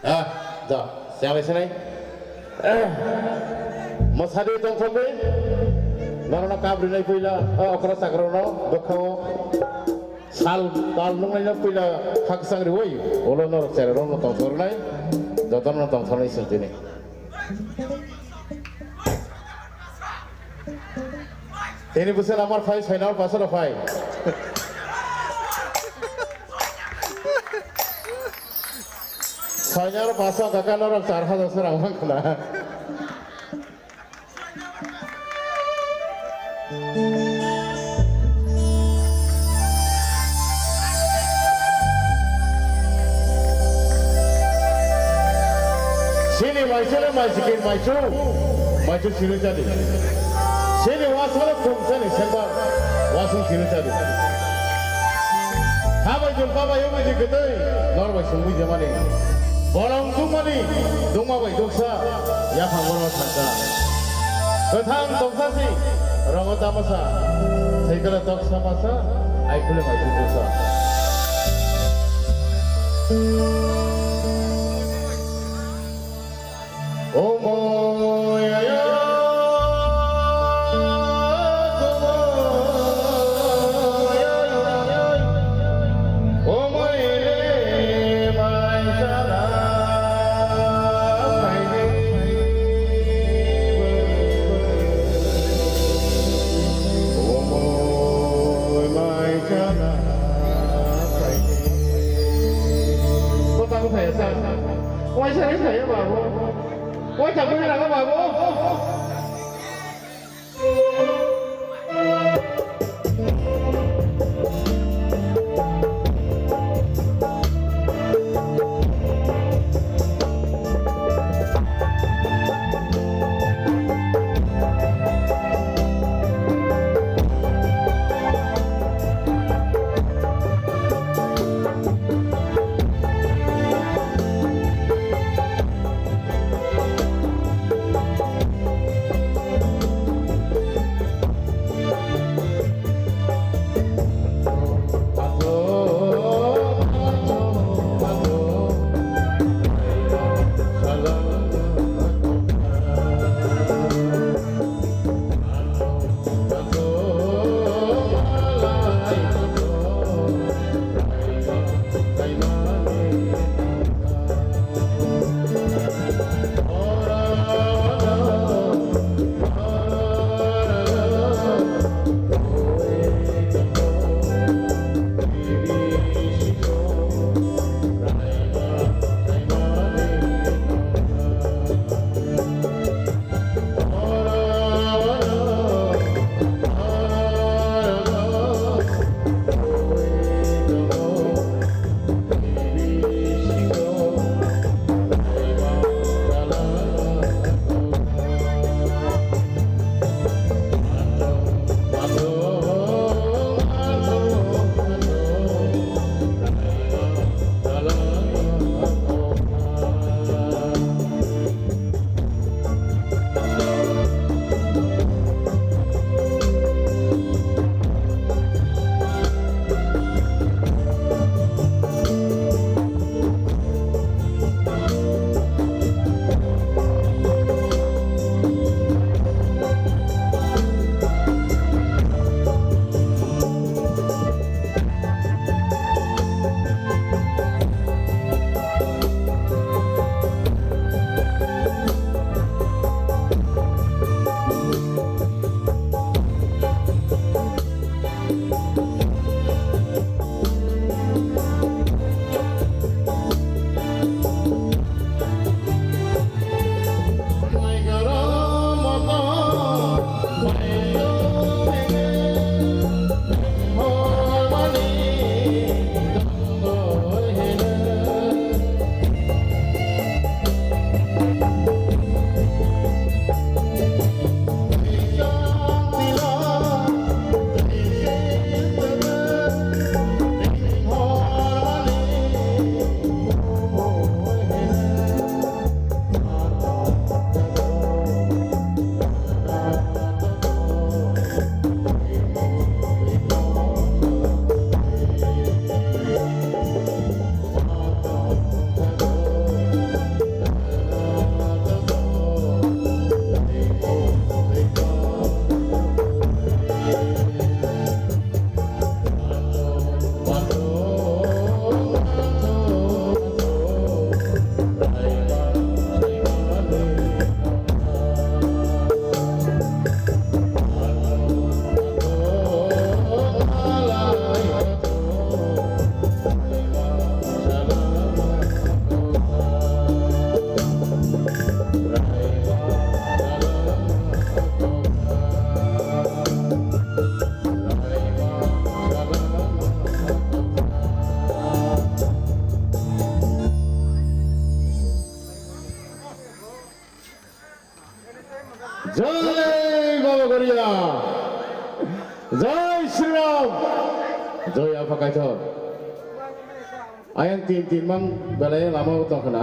자, जाबायसै मोसारि दंथ'बो मानोना काब्रिनाय फैला अखरा सागराव बोखाव साल ताल नंनायना फैला खाक सांग्रि वय ओलो नर सेराव न दंथरनाय जतन न दंथरनाय सिन्थिनि তিনি বুঝছেন আমার ফাই ছয়নার পাঁচের ফাই ছয়নার পাঁচশো কাকানোর 4,000 রাং খোলা সিনি মাইসেলে মাইসিকে মাইসু সিনি জানি Sini wasal kumsani sembar wasung sini cari. Habai jumpa bayu mesti ketui, normal sungguh zaman ini. Orang dumani, duma bayi doksa, ya panggung sangka. Ketang doksa si, orang tamasa, segala doksa masa, ay kulit maju doksa. Oh moya. Quay xe thấy á bà bố. Quay chồng cái này các bà bố. जय बाबा गरिया जय श्री राम जय आफा कायथ आयं तीन mang belai lama utang kena